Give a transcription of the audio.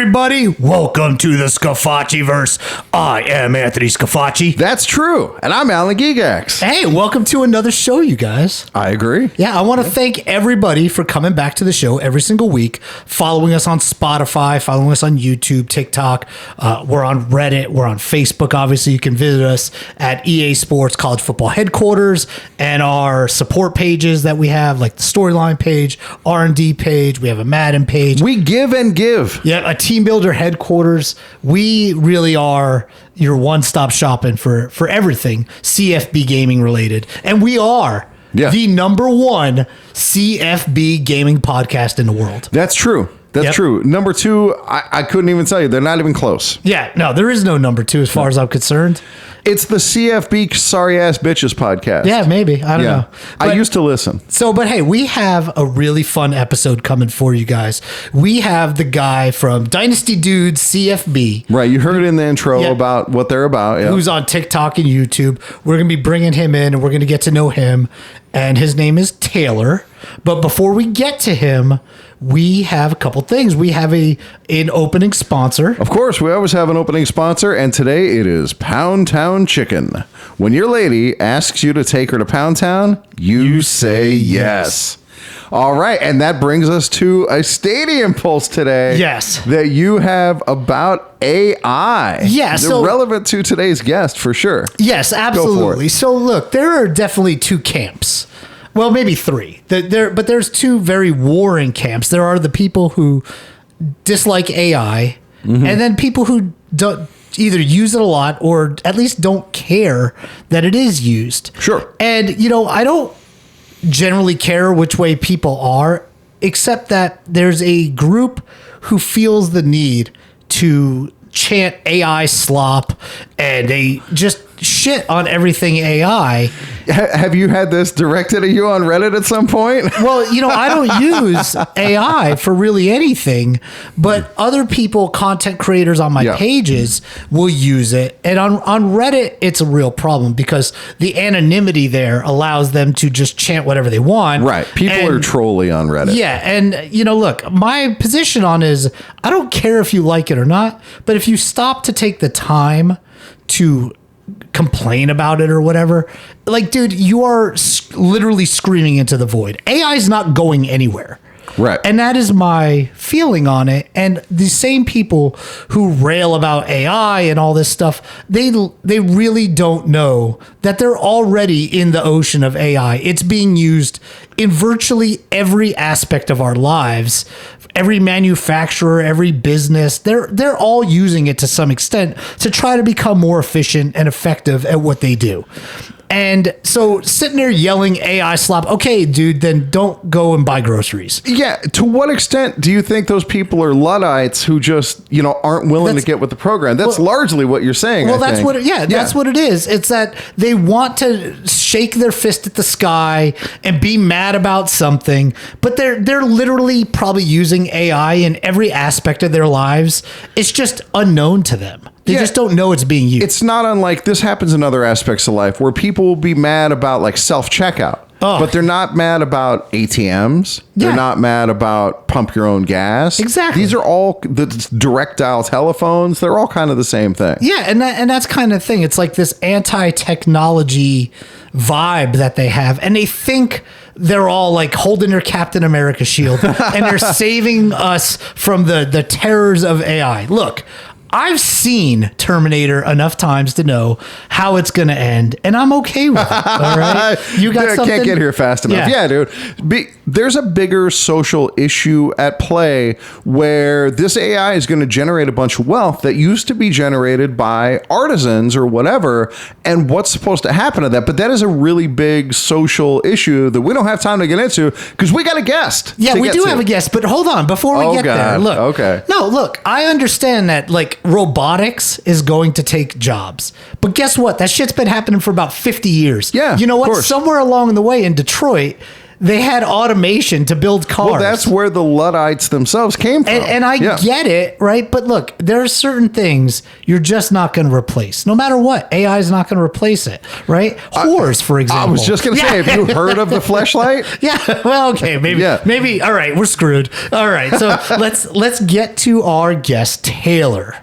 everybody. Welcome to the Scafacci-verse. I am Anthony Scafacci. That's true. And I'm Alan Gigax. Hey, welcome to another show, you guys. I agree. Yeah, I want to thank everybody for coming back to the show every single week, following us on Spotify, following us on YouTube, TikTok. We're on Reddit. We're on Facebook. Obviously, you can visit us at EA Sports College Football Headquarters and our support pages that we have, like the storyline page, R&D page. We have a Madden page. We give and give. Yeah, a team builder headquarters. We really are your one-stop shopping for everything CFB gaming related. And we are the number one CFB gaming podcast in the world. That's true. That's true. Number two, I couldn't even tell you. They're not even close. Yeah, no, there is no number two as far as I'm concerned. It's the CFB Sorry Ass Bitches podcast. Yeah, maybe. I don't know. I used to listen. But hey, we have a really fun episode coming for you guys. We have the guy from Dynasty Dudes, CFB. Right, you heard in the intro about what they're about. Who's on TikTok and YouTube. We're going to be bringing him in and we're going to get to know him. And his name is Taylor. But before we get to him, we have a couple things. We have an opening sponsor. Of course, we always have an opening sponsor, and today it is Pound Town Chicken. When your lady asks you to take her to Pound Town, you say yes. All right, and that brings us to a stadium pulse today. Yes. That you have about AI. Yeah, so relevant to today's guest for sure. Yes, absolutely. So look, there are definitely two camps. Well, maybe three. But there's two very warring camps. There are the people who dislike AI, and then people who don't either use it a lot or at least don't care that it is used. Sure. And, I don't generally care which way people are, except that there's a group who feels the need to chant AI slop, and they just shit on everything AI. Have you had this directed at you on Reddit at some point? Well, I don't use AI for really anything, but other people, content creators on my pages will use it. And on Reddit, it's a real problem because the anonymity there allows them to just chant whatever they want. Right. People are trolly on Reddit. Yeah. And, look, my position on is I don't care if you like it or not, but if you stop to take the time to complain about it or whatever, like, dude, you are literally screaming into the void. AI is not going anywhere. Right. And that is my feeling on it. And the same people who rail about AI and all this stuff, they really don't know that they're already in the ocean of AI. It's being used in virtually every aspect of our lives. Every manufacturer, every business, they're all using it to some extent to try to become more efficient and effective at what they do. And so sitting there yelling AI slop, okay, dude, then don't go and buy groceries. Yeah. To what extent do you think those people are Luddites who just, aren't willing to get with the program? That's largely what you're saying. Well, that's what it is. It's that they want to shake their fist at the sky and be mad about something, but they're literally probably using AI in every aspect of their lives. It's just unknown to them. They just don't know it's being used. It's not unlike this happens in other aspects of life where people will be mad about like self-checkout, but they're not mad about ATMs. They're not mad about pump your own gas. Exactly. These are all the direct dial telephones. They're all kind of the same thing. Yeah. And that's kind of thing. It's like this anti-technology vibe that they have. And they think they're all like holding their Captain America shield and they're saving us from the terrors of AI. Look, I've seen Terminator enough times to know how it's going to end, and I'm okay with it. All right, you got something? Can't get here fast enough. Yeah, dude. There's a bigger social issue at play where this AI is going to generate a bunch of wealth that used to be generated by artisans or whatever, and what's supposed to happen to that? But that is a really big social issue that we don't have time to get into because we got a guest. Yeah, we do have a guest, but hold on before we get there. Look, look, I understand that like robotics is going to take jobs, but guess what? That shit's been happening for about 50 years. Yeah, you know what? Somewhere along the way in Detroit, they had automation to build cars. Well, that's where the Luddites themselves came from. And I get it, right? But look, there are certain things you're just not going to replace. No matter what, AI is not going to replace it, right? Whores, for example. I was just going to say, have you heard of the fleshlight? Yeah. Well, okay. Maybe. All right. We're screwed. All right. So let's get to our guest, Taylor.